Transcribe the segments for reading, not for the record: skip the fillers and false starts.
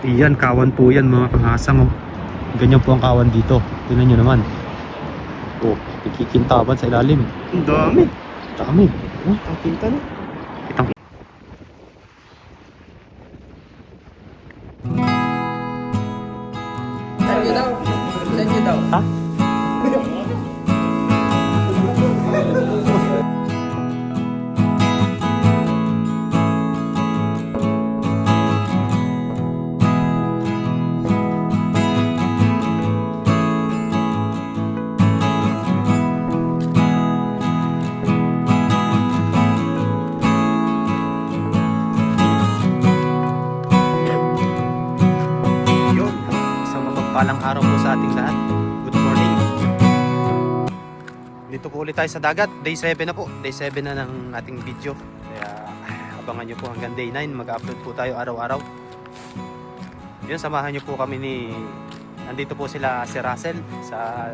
Iyan, kawan po yan mga kahasang. Oh. Ganyan po ang kawan dito. Tingnan nyo naman. Oh, ikikintaban sa ilalim. Ang dami. Dami. Oh, Ang kinta no. kitang Saan nyo daw? Saan nyo daw? Ha? Yun. Isang mapagpalang araw po sa ating lahat. Good morning. Dito po ulit tayo sa dagat. Day 7 na po. Day 7 na ng ating video. Kaya abangan nyo po hanggang day 9. Mag-upload po tayo araw-araw. Yun, samahan nyo po kami ni... Nandito po sila si Russell sa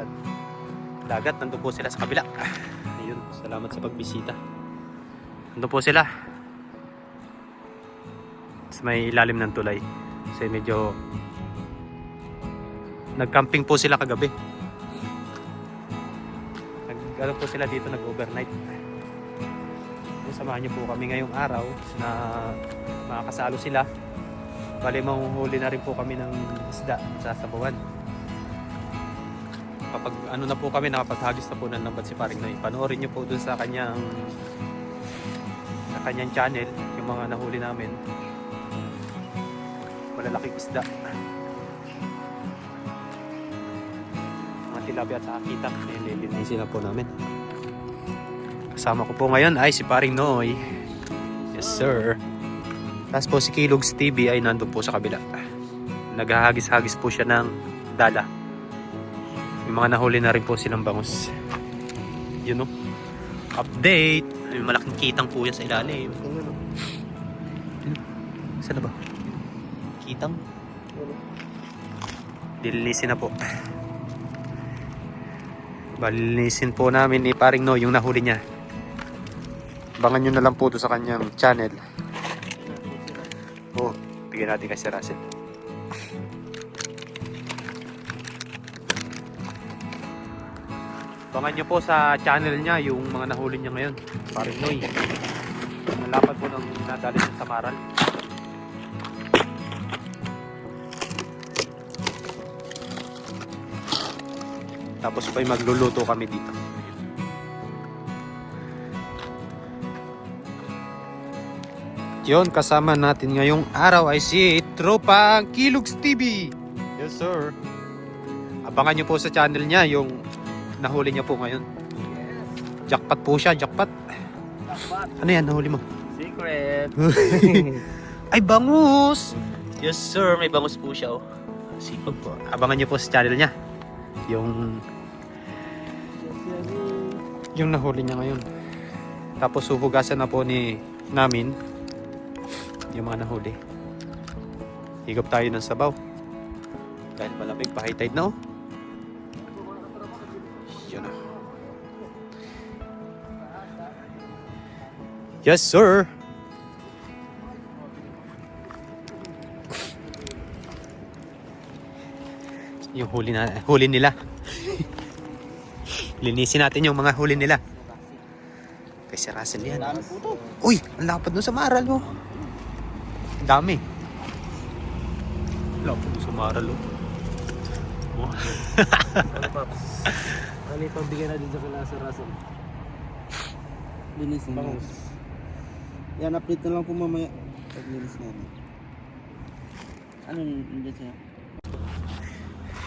dagat. Nandun po sila sa kabila. Ayun, salamat sa pagbisita. Nandun po sila. Sa may ilalim ng tulay. Kasi medyo... Nag-camping po sila kagabi. Ano po sila dito, nag-overnight. Samahan niyo po kami ngayong araw na makakasalo sila. Bali, mahuhuli na rin po kami ng isda sa sabawan. Kapag ano na po kami, nakapaghagis na po ng lambat si Paring Noy. Panoorin niyo po dun sa kanyang channel, yung mga nahuli namin. Malalaking isda. Mga tilapia at saka kitang. Nililinisin na po namin. Kasama ko po ngayon ay si Paring Noy. Yes sir. Tapos po si Kilogs TV ay nandun po sa kabila. Naghahagis-hagis po siya ng dala. Yung mga nahuli na rin po silang bangus. Yun o. Update. May malaking kitang po yan sa ilalim. Saan na ba? Kitang? Dilinisin na po. Balinisin po namin ni Paring Noy yung nahuli niya. Abangan nyo na lang po ito sa kanyang channel. Oh, bigyan natin kay Sir Russell. Abangan nyo po sa channel niya yung mga nahuli niya ngayon. Paring Noy. Nalapat po ng nadali sa Samaral. Tapos pa magluluto kami dito. Yun, kasama natin ngayong araw ay si Tropang Kilogs TV. Yes sir. Abangan nyo po sa channel niya yung nahuli niya po ngayon. Jackpot po siya, jackpot. Ano yan, nahuli mo? Secret. Ay, bangus! Yes sir, may bangus po siya oh. Sipag po. Abangan nyo po sa channel niya. Yung nahuli niya ngayon. Tapos huhugasan na po namin yung mga nahuli. Higop tayo ng sabaw dahil malamig pa, high tide na oh. Yun na. Yes sir. Yung huli nila. Linisin natin yung mga huli nila. Kay Sir Russell yan. Uy, ang lapad nun sa maral mo. Ang dami. Lapad nun sa maral mo. Ano yung pagbigay na dito kay Sir Russell? Linisin mo. Yan, update na lang po mamaya. Pag-linis namin. Ano nandiyan siya?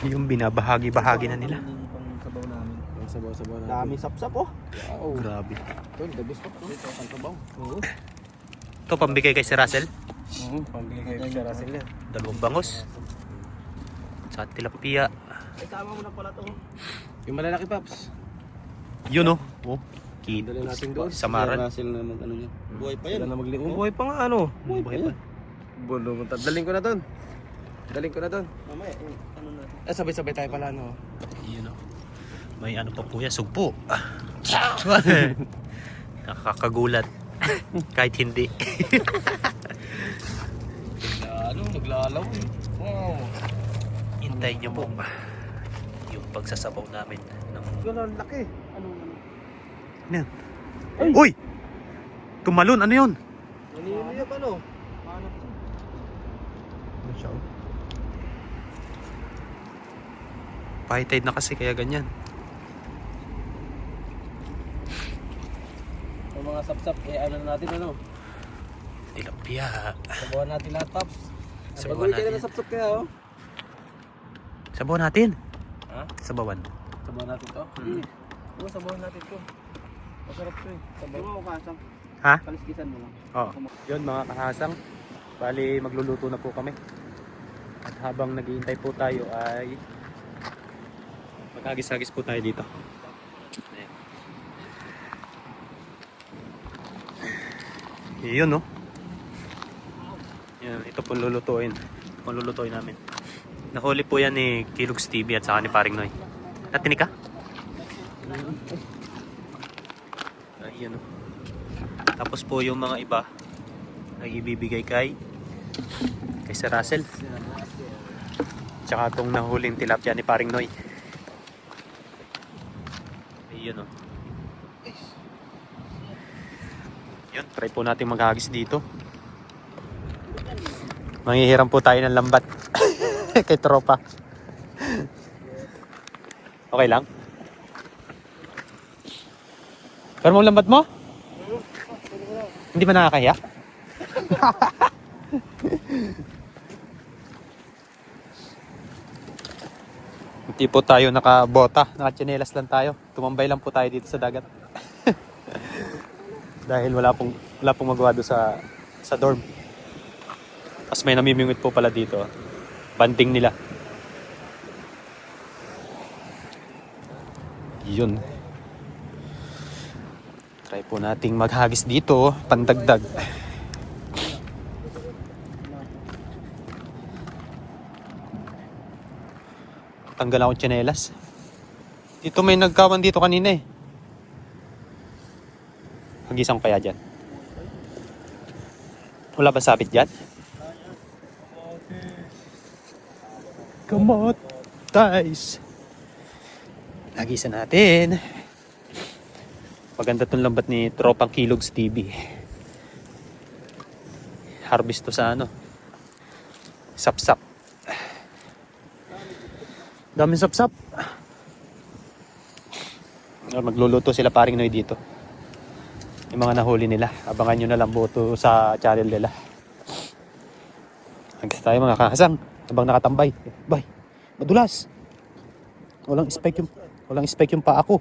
Yung binabahagi-bahagi na nila. Pang sabaw namin. Pang sabaw namin. Dami sapsap oh. Wow. Grabe. Ito, the best pa. Ito, ang sabaw. Oo. Ito pambigay kay Sir Russell. Oo, pambigay kay Sir Russell yan. Dalawang bangus. Sa tilapia. Ay, tama mo na pala to. Yung malalaki, Paps. Yun oh. Oh. Dali natin doon. Sa maral. Russell na mag-ano niya. Buhay pa yan. Sila na magliin. Buhay pa nga ano. Buhay pa. Bulong. Daling ko na doon. Mamaya, ano natin? Sabay-sabay tayo pala no. Yun oh. May ano pa po yan, sugpo. Nakakagulat. Kahit hindi. Naglalaw eh. Wow. Hintayin nyo po yung pagsasabaw namin ng... Ganun, laki. Ano? Ano yan? Uy! Tumalon, ano yun? Naniniyak ano? Hanap siya. Ano siya? High tide na kasi kaya ganyan. Yung mga sapsap, ano natin ano? Tilapia. Sabawan natin lahat, Paps. Sabawan Pag-uwi kayo natin. ng sapsap kaya, oh. Sabawan natin. Ha? Sabawan. Sabawan natin to? Oo, sabawan natin to. Masarap to eh. Di mo kasang. Ha? Kaliskisan mo lang. Oo. Yun mga kahasang. Bali magluluto na po kami. At habang naghihintay po tayo ay maghagis-hagis po tayo dito. Ayan. Yun no. Yan, ito po lulutuin. Ito po lulutuin namin. Nahuli po yan ni Kilogs TV at saka ni Paring Noy. Natinig ka? Ayun no. Tapos po yung mga iba ay ibibigay kay Sir Russell. Tsaka itong nahuling tilapia ni Paring Noy. Ayun o. Yun, try po natin maghagis dito. Manghihiram po tayo ng lambat kay tropa. Okay lang? Pero mo lambat mo? Hindi ba nakakahiya? Hindi po tayo nakabota, nakatsinelas lang tayo. Tumambay lang po tayo dito sa dagat. Dahil wala pong magawa doon sa dorm. Tapos may namimingwit po pala dito. Banding nila. Yun. Try po nating maghagis dito, pandagdag. Tanggal akong tsinelas. Dito may nagkawan dito kanina eh. Hagisan ko kaya dyan. Wala ba sabit dyan? Kamot, guys. Hagisan natin. Maganda tong lambat ni Tropang Kilogs TV. Harvest to sa ano? Sapsap. Daming sapsap. Magluluto sila Paring Noy dito. Yung mga nahuli nila. Abangan nyo na lang buto sa channel nila. Hagis tayo mga kahasang. Habang nakatambay. Bay, madulas. Walang spike yung paa ko.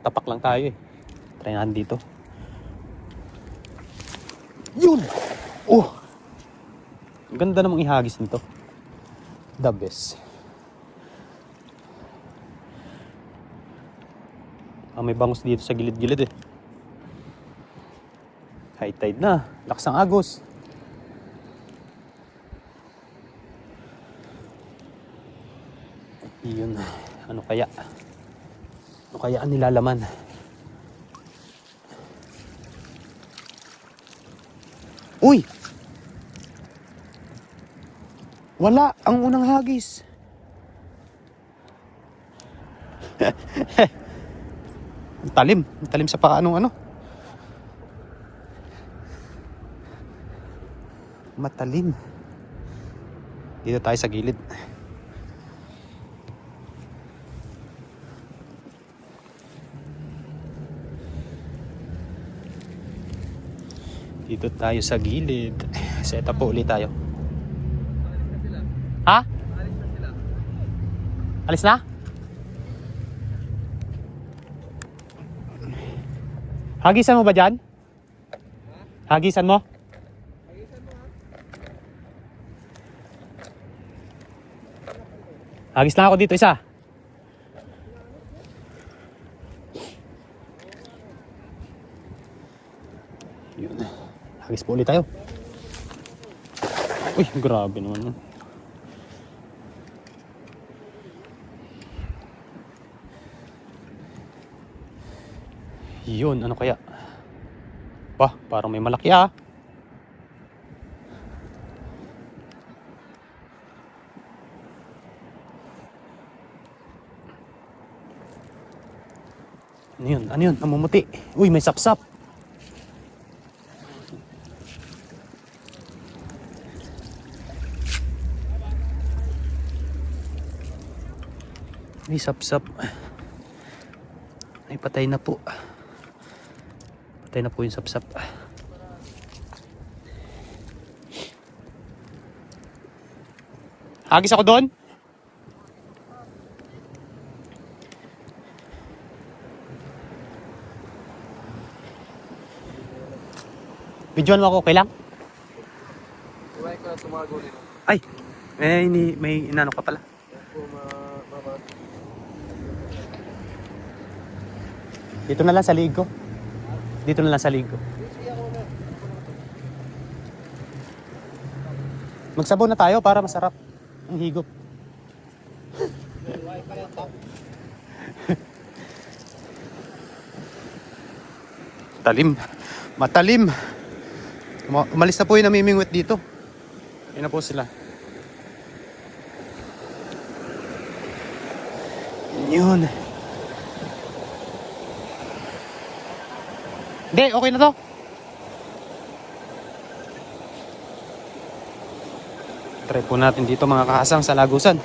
Tapak lang tayo eh. Try natin dito. Yun! Oh! Ang ganda namang ihagis nito. The best. May bangus dito sa gilid-gilid eh. High tide na. Lakas ang agos. Yun. Ano kaya? Ano kaya ang nilalaman? Uy! Wala ang unang hagis. Talim sa paa nung ano. Matalim. Dito tayo sa gilid. Dito tayo sa gilid. Set up po ulit tayo. Ha? Alis na? Hagisan mo ba dyan? Hagisan mo? Hagis lang ako dito isa. Yun. Hagis po ulit tayo. Uy, grabe naman. Yun, ano kaya? Bah, parang may malaki ah. Ano yun? Ano yun? Namumuti. Uy, may sapsap. May sapsap. Ay, patay na po. Patay na po yung sapsap. Hagis ako doon? Videoan mo ako, okay lang? Iwain ko na tumago nila. Ay, may inano ka pala. Yan po, mama. Dito na lang sa liig ko. Dito na lang sa liig ko. Magsabon na tayo para masarap ang higop. Talim. Matalim. Umalis na po yung namimingwit dito. Yan na po sila. Yun. Hindi, okay na to. Try po natin dito mga kahasang sa Lagusan.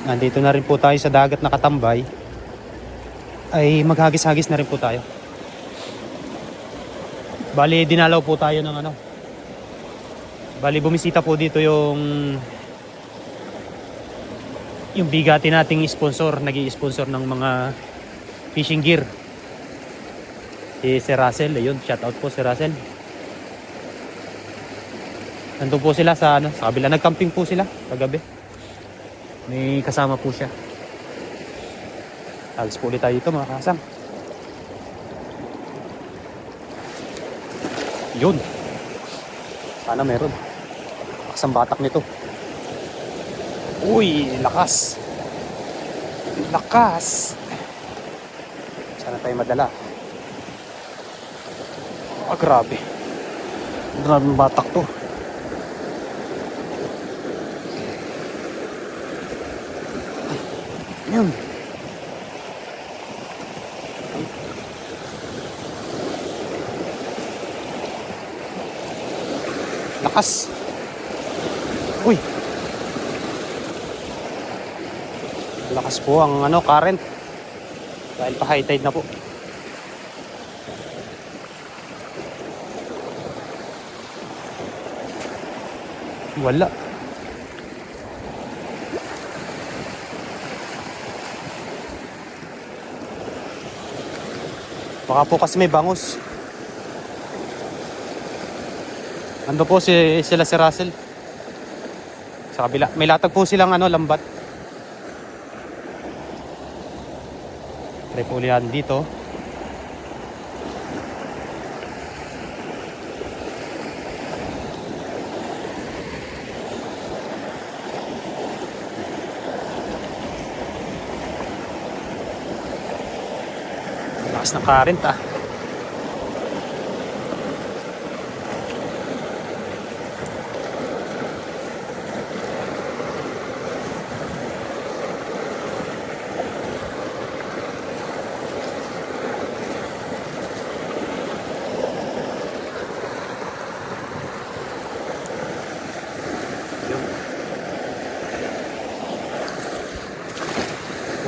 Nandito na rin po tayo sa dagat na Katambay. Ay maghagis-hagis na rin po tayo. Bali dinalaw po tayo ng ano. Bali bumisita po dito yung bigati nating sponsor, nag-i-sponsor ng mga fishing gear. Si Sir Russell, ayun, shout out po si Russell. Nandun po sila sa kabila, nag-camping po sila kagabi. May kasama po siya. Alis po ulit tayo dito mga kasang. Yun. Sana meron. Lakas ang batak nito. Uy, lakas. Lakas. Sana tayo madala. Ah, grabe. Grabe ang batak to. Yun. Lakas. Uy. Lakas po ang current. Dahil pa high tide na po. Wala. Baka po kasi may bangus. Ando po sila si Russell. Sa kabila. May latag po silang lambat. Try po ulihan dito. Lakas ng current ah.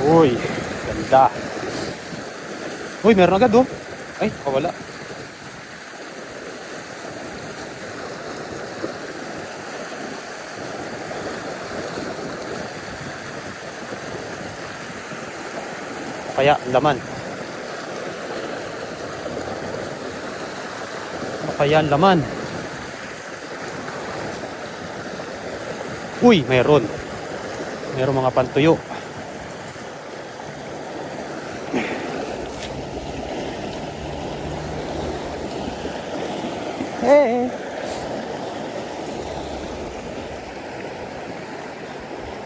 Uy, ganda. Uy, meron agad oh. Ay, wala. Kaya, laman. Kaya, laman. Uy, meron. Meron mga pantuyo. Eh.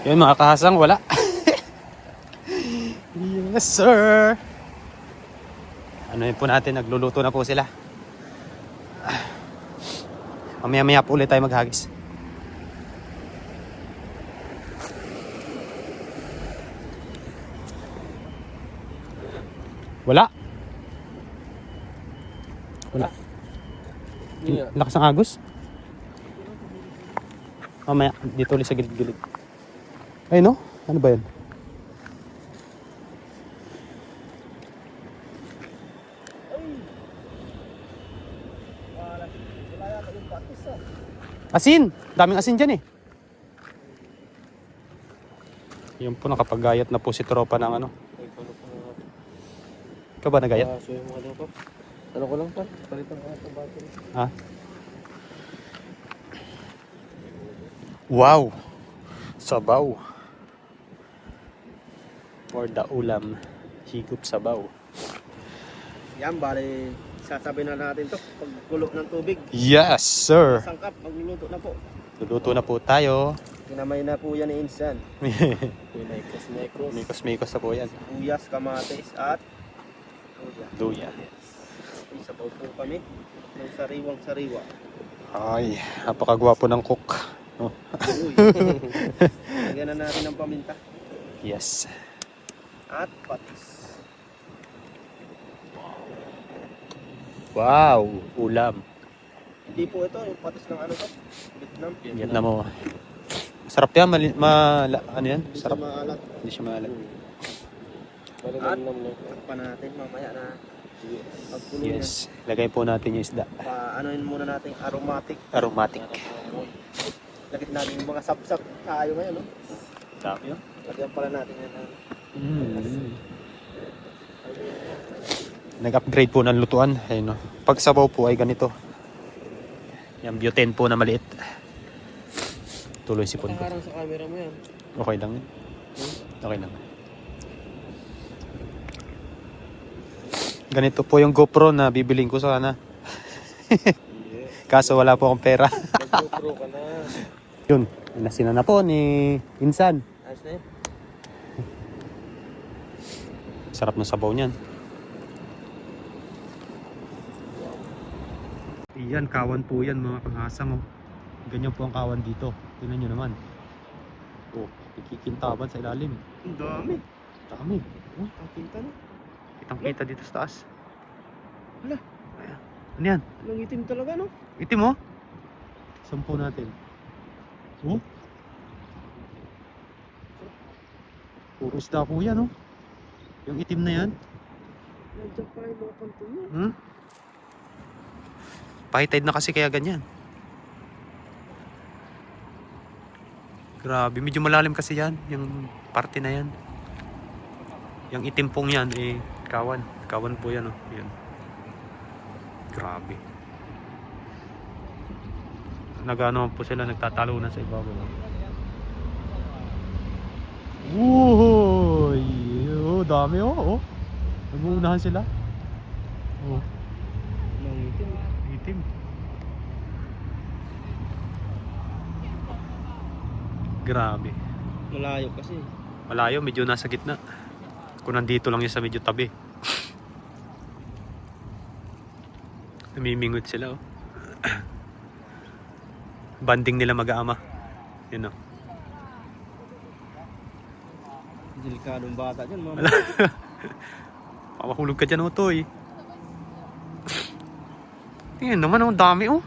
Yun mga kahasang, wala. Yes sir. Ano yun po natin, nagluluto na po sila. Mamaya-maya po ulit tayo maghagis. Wala. Wala. Hindi nga. Lakas ng agos. Mamaya, dito ulit sa gilid-gilid. Ay no? Ano ba yun? Asin! Daming asin dyan eh. Yun po, nakapagayat na po si tropa ng ano. Ikaw ba nagayat? So yung ano ko. Ano ko lang pa? Palitan ko ng battery. Ha? Wow! Sabaw. For the ulam. Higup sabaw. Yan, bali, sasabi na natin to. Pagkulo ng tubig. Yes, sir! Sangkap, magluluto na po. Luluto na po tayo. Kinamay na po yan ni Insan. Nekos. Mikos-mikos na po yan. Uyas, kamatis, at Luya. isabaw po kami ng sariwang-sariwa. Ay, napakagwapo ng cook. Oh. Uy. Lagyan na natin ng paminta. Yes. At patis. Wow! Ulam. Hindi po ito, yung patis ng ano to? Vietnam. Yan na mo. Sarap yan. Ano yan? Hindi siya Sarap. maalat. Hindi siya maalat. Malinam lang. Pa natin mamaya na pagkulo Yes. Lagay po natin yung isda. yan. Paanoin muna natin aromatic. Aromatic. Lagyan natin yung mga sapsap tayo ngayon, no? Dami yun. Lagyan pala natin yan. Nag-upgrade po ng lutuan. Ayun, no. Pag sabaw po ay ganito. Yung butane po na maliit. Tuloy sipon ko. Nakaharang sa camera mo yan. Okay lang yun. Okay lang. Ganito po yung GoPro na bibiling ko sana. Kaso wala po akong pera. Mag-GoPro ka na. Yun, nasina na po ni Insan. Ayos na yun. Sarap ng sabaw niyan. Iyan, kawan po yan mga kangasang. Oh. Ganyan po ang kawan dito. Tingnan nyo naman. Oh, ikikintaban sa ilalim. Ang dami. Dami. Oh, Ang kinta na. kitang kita dito sa taas. Hala. Ayan. Ano yan? Ang itim talaga, no? Itim oh. Sampo natin. Oh. Puro isda po yan oh. Yung itim na yan. Nandiyan pa yung mga pantulo. Hmm? High tide na kasi kaya ganyan. Grabe, medyo malalim kasi yan. Yung parte na yan. Yung itim pong yan, eh, kawan. Kawan po yan, oh. Yan. Grabe. Nagano po sila, nagtatalo na sa ibabaw. Uy! Oh, dami, oh. Oh. Nag-uunahan sila. Oh. Ang itim. Itim. Grabe. Malayo kasi. Malayo, medyo nasa gitna. Kung nandito lang yun sa medyo tabi. Namimingot sila, oh. Banding nila mag-aama. Yun, oh. Delikadong bata dyan, mama. Pamahulog ka dyan, oh, Toy. Tingnan naman, ang dami, oh.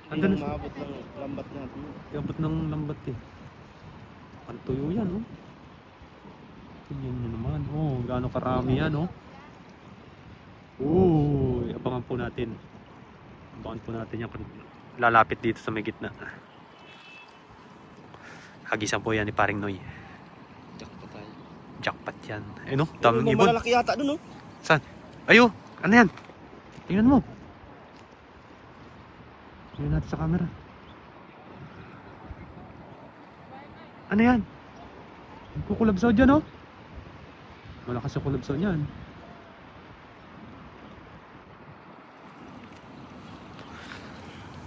Hindi Andun lang na maabot ng lambat natin. Abot ng lambat, eh. Pantuyo yan, oh. Tingnan nyo naman, oh. Gaano karami yan, oh. Uy, abangan po natin. Abangan po natin yan. Lalapit dito sa may gitna. Hagisan po yan ni Paring Noy. Jackpot tayo. Jackpot yan. Eh no, daming ibon. Malalaki yata dun, no? Saan? Ayo, ano yan? Tingnan mo. Tingnan natin sa camera. Ano yan? Kukulabsaw dyan, oh. Malakas yung kulabsaw niyan.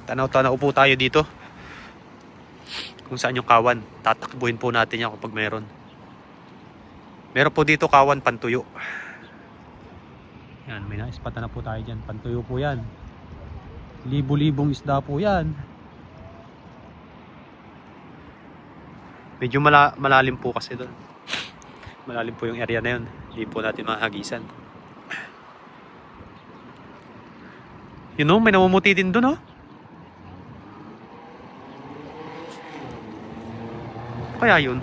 Tanaw-tanaw po tayo dito. Kung saan yung kawan. Tatakbuhin po natin yan kapag meron. Meron po dito kawan pantuyo. Yan, may naispatan na po tayo dyan. Pantuyo po yan. Libo-libong isda po yan. Medyo malalim po kasi doon. Malalim po yung area na yun. Hindi po natin mahagisan. You know, may namumuti din doon, oh. Kaya yun.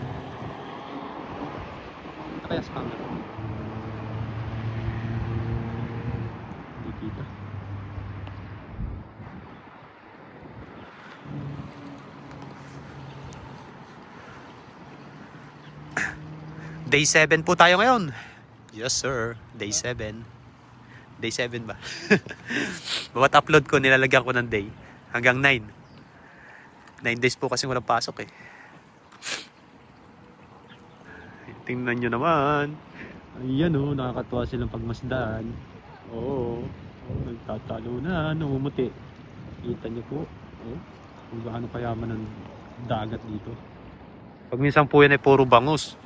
Kaya spawner. Hindi kita. Day 7 po tayo ngayon. Yes sir, day 7. Day 7 ba? Bawat upload ko nilalagyan ko ng day. Hanggang 9. 9 days po kasi walang pasok eh. Tingnan nyo naman. Ayan o, nakakatuwa silang pagmasdan. Oo, nagtatalo na, namumuti. Kita nyo po. Oh, kung gaano kayaman ng dagat dito. Pag minsan po yan ay puro bangus.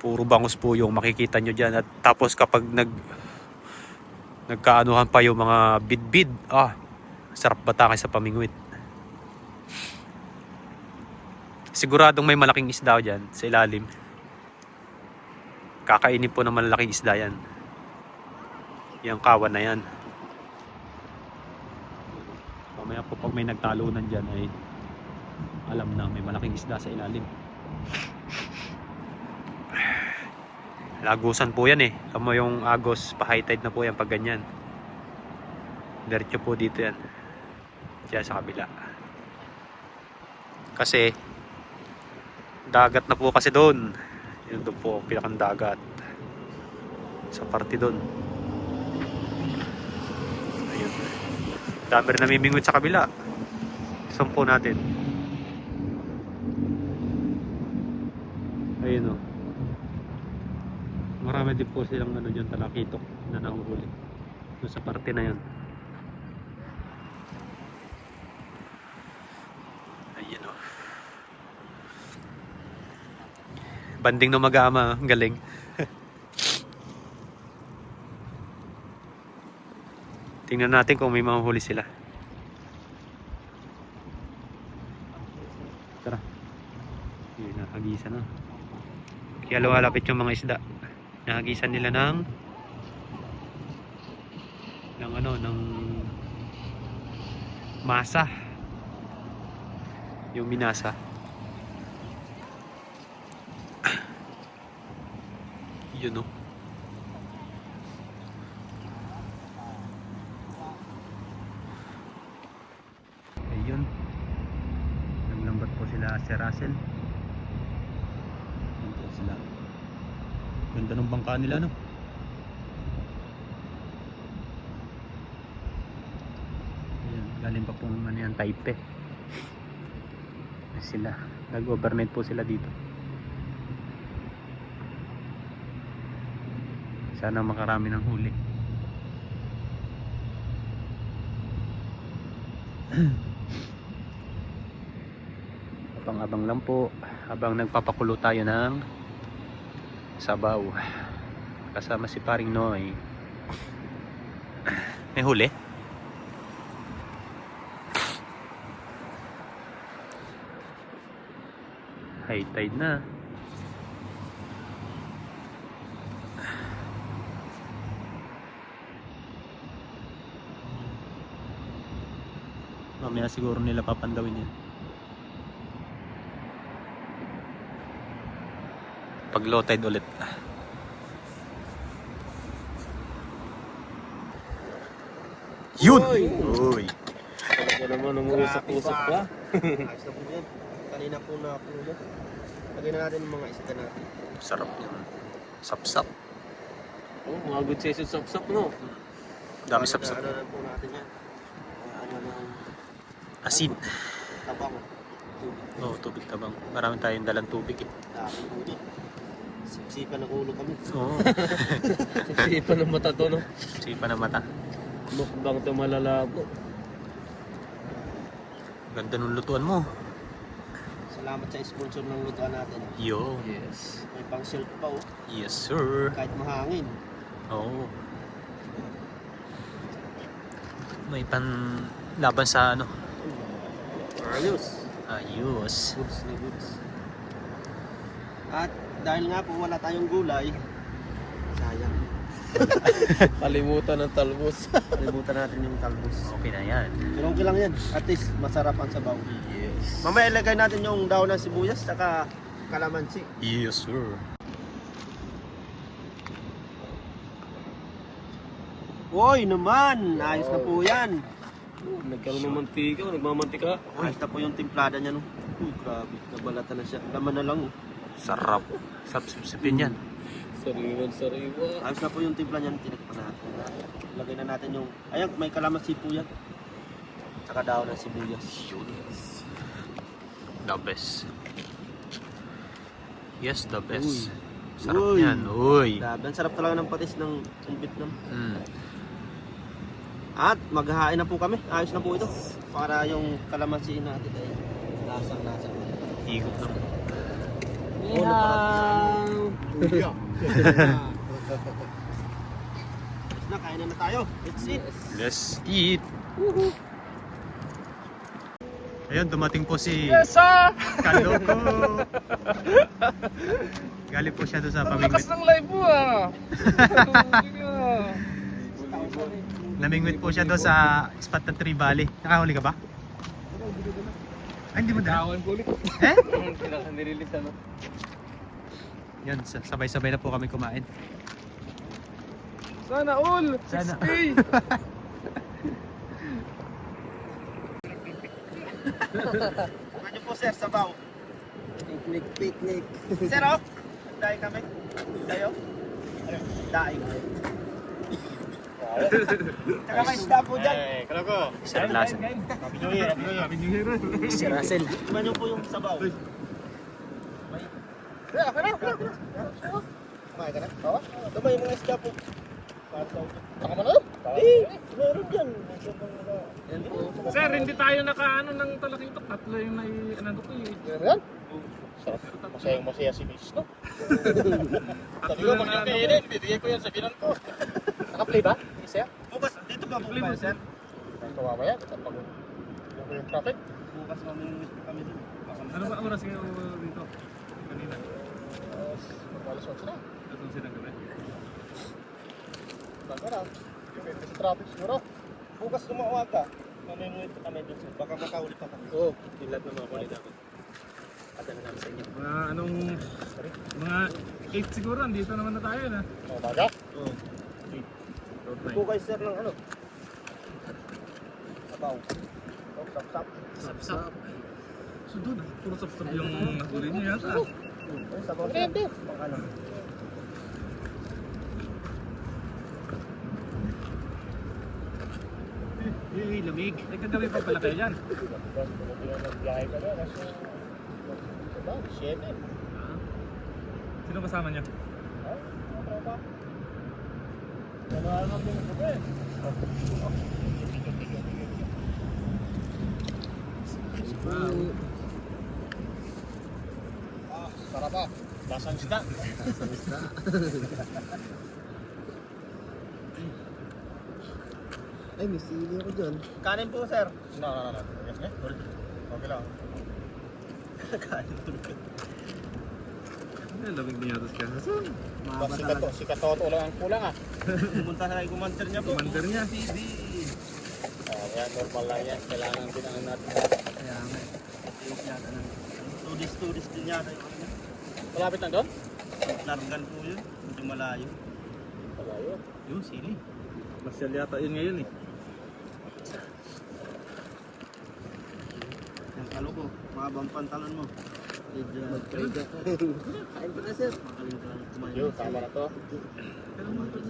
Puro bangus po yung makikita nyo dyan. At tapos kapag nagkaanuhan pa yung mga bidbid, sarap batakay sa pamingwit. Siguradong may malaking isda dyan sa ilalim. Kakainin po ng malaking isda yan. Yung kawan na yan. Mamaya po pag may nagtalunan dyan ay alam na may malaking isda sa ilalim. Lagusan po yan eh. Kamo yung agos, pa high tide na po yan pag ganyan. Diretso po dito yan. Diyan sa kabila. Kasi dagat na po kasi doon. Yun doon po pinakang dagat. Sa parte doon. Ayun. Dami rin namimingwit sa kabila. Isang po natin. Ayun o. Marami din po silang ano dyan, talakitok na nahuhuli. Doon sa parte na yun. Ayun o. Banding ng mag-aama, ang galing. Tingnan natin kung may mahuhuli sila. Tara. Yun, nakagisan na. Kaya lumalapit yung mga isda. Nakagisan nila ng masa. Yung minasa. Yun o. Ayun. Naglambat po sila si Russell. Ayun po sila. Ganda ng bangka nila no. Ayun. Galing pa po naman yan Taipei. Sila. Nag-overnight po sila dito. Sana makarami ng huli. Abang-abang lang po habang nagpapakulo tayo ng sabaw. Kasama si Paring Noy. May huli? High tide na. Mamaya siguro nila papandawin yan. Pag low tide ulit. Yun! Uy! Talaga naman, umuusap-usap ka. Ayos na po yan. Kanina po na po yan. Lagyan na natin yung mga isda natin. Sarap yan. Sapsap. Oh, mga good season sap-sap, no? Dami sapsap. Ano na po natin yan. Ano na Asin. tabang. Oo, tubig tabang. Marami tayong dalang tubig eh. Dami po dyan. Sipsipan ng ulo kami. Oo. Isipan ng mata to, no? Sipa na mata. Mukbang to malalabo. Ganda nung lutuan mo. Salamat sa sponsor ng lutuan natin. Yo. Yes. May pang shelf pa oh. Yes, sir. Kahit mahangin. Oo. May pan laban sa ano. Ayos. Ayos. Goods na goods. At dahil nga po wala tayong gulay, sayang. Kalimutan ng talbos. Kalimutan natin yung talbos. Okay na yan. Pero okay lang yan. At least masarap ang sabaw. Yes. Mamaya ilagay natin yung daon ng sibuyas saka kalamansi. Yes, sir. Hoy naman! Ayos na po yan. Nagkaroon ng mantika, nagmamantika. Ayos na po yung timplada niya no. Uy, grabe. Nabalata na siya. Laman na lang oh. Sarap. Sarap sipsipin yan. Sariwa. Ayos na po yung timpla niyan. Tinakpan natin. Lagay na natin yung... Ayan, may kalamansi po yan. Saka daon ng sibuyas. The best. Yes, the best. Uy. Sarap Uy. yan. Uy. Grabe. Ang sarap talaga ng patis ng Vietnam. Mm. At maghahain na po kami. Ayos na po ito. Para yung kalamansi natin ay lasang-lasa. Higop na. Na, kain na tayo. Let's eat. Let's eat. Ayun, dumating po si sir! Kaloko. Galing po siya doon sa pamingwit. ng live mo ah! Namingwit po siya doon sa spot ng Tree Valley. Nakahuli ka ba? Ay, hindi mo dala. Kawan ko ulit. Eh? Nirelease ano? Yun, sabay-sabay na po kami kumain. Sana all! Sana. 60! Ano po sir, sabaw? Picnic. Sir, oh? Daing kami. Dayo? Daing. Tsaka may isda po dyan. Sarap lasa. Happy New Year! Happy New Year! Si Russell. Iba nyo po yung sabaw. Kumain ka na? Oo. Tama yung mga isda po. Baka man Meron dyan. Sir, hindi tayo nakaano ng talakitok. Tatlo yung ano ko eh. Yan? Masayang-masaya si Miss, no? Sabi ko, pag yung kainin, bibigay ko yan sa binan ko. Naka-play ba? Isa? Bukas, dito ba po kayo, sir? Ito mamaya, kasi pag yung traffic. Bukas mamimit po kami dun. Ano ba oras kayo dito? Kanina. Alas 8 na. Atong silang gabi. Baka na. Depende sa traffic siguro. Bukas umaga, mamimit po kami dun, sir. Baka makaulit pa kami. Oo, ilat na mga kulit ako. Padala namin sa inyo. Mga anong... Mga 8 siguro, andito naman na tayo na. Umaga? Oo. Road Po kayo, sir, ng ano? Sabaw. Oh, sap-sap. Sap-sap. So doon, puro sap-sap yung nahuli niyo yata. Oh, sabaw. Hindi. Pang ano? Lamig. Eh, kagabi pa pala kayo dyan. Buti na nagbiyahe ka na. Kasi... Diba? 7. Sino kasama niyo? Ay, ano ba? Wala naman din ito ba eh. Para pa. Basang sida. Ay, may sili ako dyan. Kanin po, sir. No. Yes, eh? Okay lang. Kanin po. Ay, lamig niya ito siya. Mahaba Sikat talaga. to. Sikat to. Ulang ang kulang ah. Pumunta na kay commander niya po. Commander niya. Yan, normal lang yan. Kailangan din ang natin. Kaya nga. Tudis din yata yung ano. Malapit lang doon? Largan po yun. Medyo malayo. Malayo. Yun, sili. Masyal yata yun ngayon eh. Yung talo ko, mahabang pantalon mo. Mag-trade ako. Kain ko na, sir. Makaling ka lang kumain. Yo, tama na to.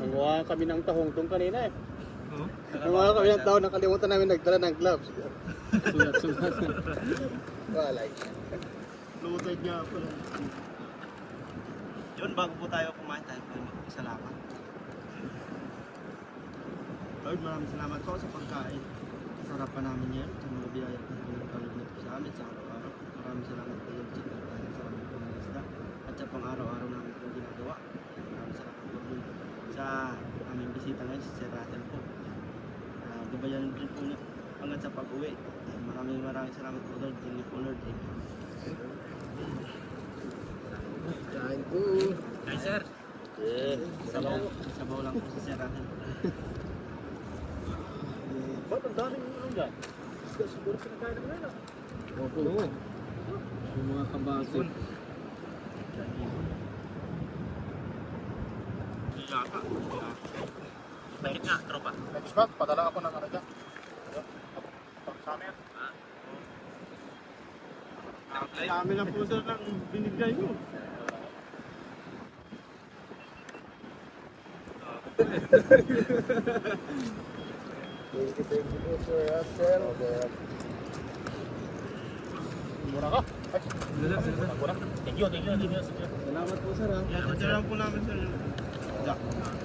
Nanguha kami ng tahong tong kanina eh. Oo. Nanguha kami ng tahong, nakalimutan namin nagdala ng gloves. Sulat. Wala. Luted niya po. Yun, bago po tayo kumain, tayo po salamat. Lord, maraming salamat po sa pagkain. Sarap pa namin yan. Sa mga biyaya po ng kalog na po sa amin sa araw-araw. maraming salamat po Lord Jesus dahil sa aming pangisda at sa pang-araw-araw namin po ginagawa. Maraming salamat po Lord sa aming bisita ngayon, si Sir Russell po. Gabayan din po niya hanggang sa pag-uwi. Maraming salamat po Lord. Thank you po Lord. Kain po. Hi sir. Sabaw lang po si Sir Russell. Ba't ang daming ano dyan? Siguro pinakain mo na. Opo. Yung mga kabase. Bakit nga, tropa? Next month, padala ako ng ano dyan. Sa amin. Dami na po sir ng binigay mo. Thank you po, Sir Russell. Mura ka. Ay, mura. Thank you. Salamat po sir. Yan lang po namin sir.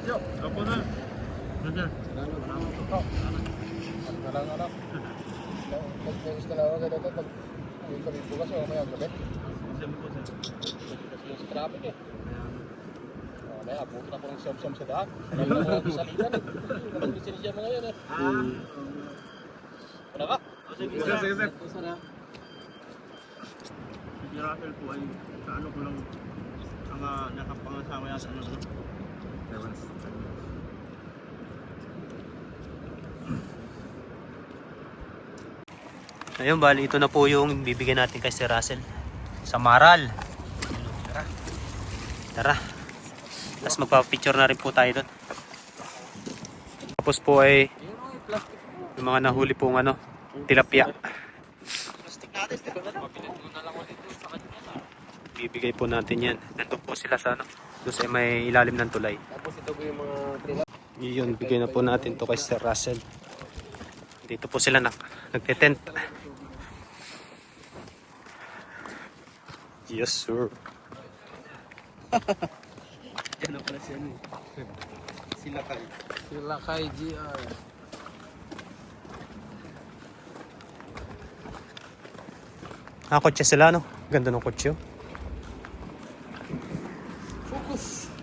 Yo, Ako na. Salamat po. anak. Mag-nagis ka lang ako ganito. Pag kami bukas o mamaya gabi. Masama po sir. Kasi yung sa traffic eh. Mamaya, abutin ako ng siyam-siyam sa daan. Lalo na ako sa ligan eh. Ang sinisya mo ngayon eh. Wala ka? Sige Sige sir. sir. Po sir. Si Russell po ay sa ano ko lang ang nakapangasama yata ano. Ayun, bali ito na po yung bibigyan natin kay Sir Russell. Sa Maral. Tara. Tapos magpapicture na rin po tayo doon. Tapos po ay yung mga nahuli pong ano, tilapia. Bibigay po natin yan. Nandun po sila sa ano, doon sa may ilalim ng tulay. Tapos ito po yung mga tilapia. Yun, bigay na po natin to kay Sir Russell. Dito po sila nagte-tent. Yes, sir. Yan na pala siya no. Sila kayo. Sila kay GR. Kotse sila, no? Ganda ng kotse. Focus.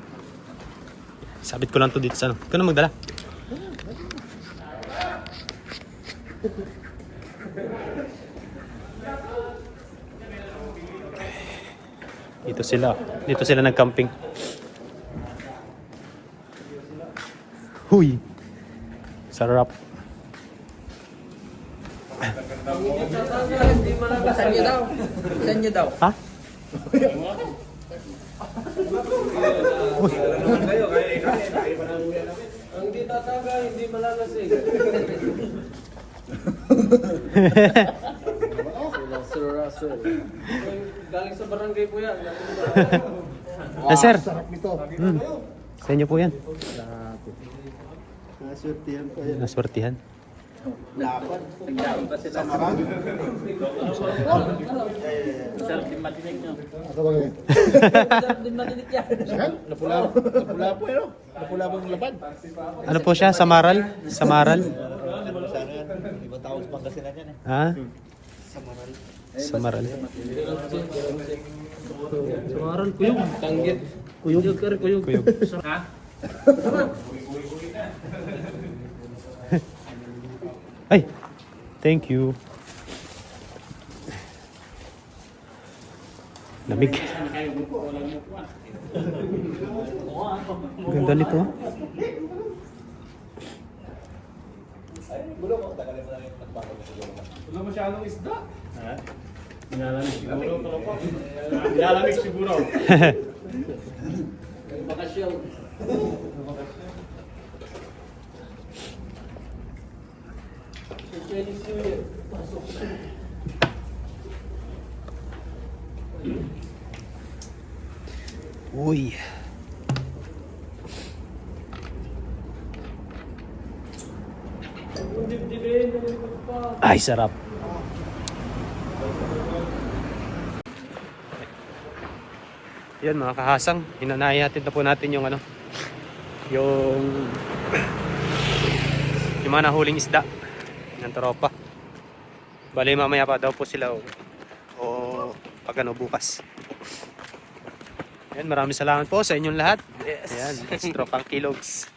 Sabit ko lang to dito sa ano. Ikaw na magdala. Dito sila. Dito sila nag-camping. Huy! Sarap. Hindi malalasan niyo daw. Saan niyo daw? Ha? Uy! Ang di tataga, hindi malalasing. Sila Sir Russell. Galing sa barangay po yan. Sir. Sarap nito. Sa inyo po yan. Naswertihan po yan. Naswertihan. Dapat. Nagdaon pa sila. Sir, di matinig nyo. Ako ba ngayon? Sir, di matinig yan. Napula po yun. Napula po yung laban. Ano po siya? Samaral? Samaral? Ibang tawag sa Pangasinan yan eh. Ha? Samaral. Samaral. Sumaran, kuyog. Tanggit. Kuyog. Kuyog. Kuyog. Ha? Ay! Thank you. Lamig. Ganda nito. Wala masyadong isda. Nilalamig siguro. Bakasyon. Uy. Ay, sarap. Yan mga kahasang, hinanahihatid na po natin yung ano, yung mga nahuling isda ng tropa. Bali mamaya pa daw po sila o pag ano bukas. Ayan, maraming salamat po sa inyong lahat. Yes. Ayan, stroke ang kilogs.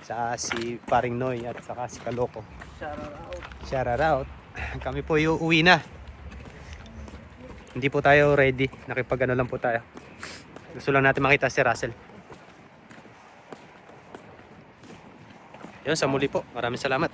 Sa si Paring Noy at saka si Kaloko. Shout out. Kami po yung uwi na. Hindi po tayo ready. Nakipag-ano lang po tayo. Gusto lang natin makita si Russell. Yun, sa muli po. Maraming salamat.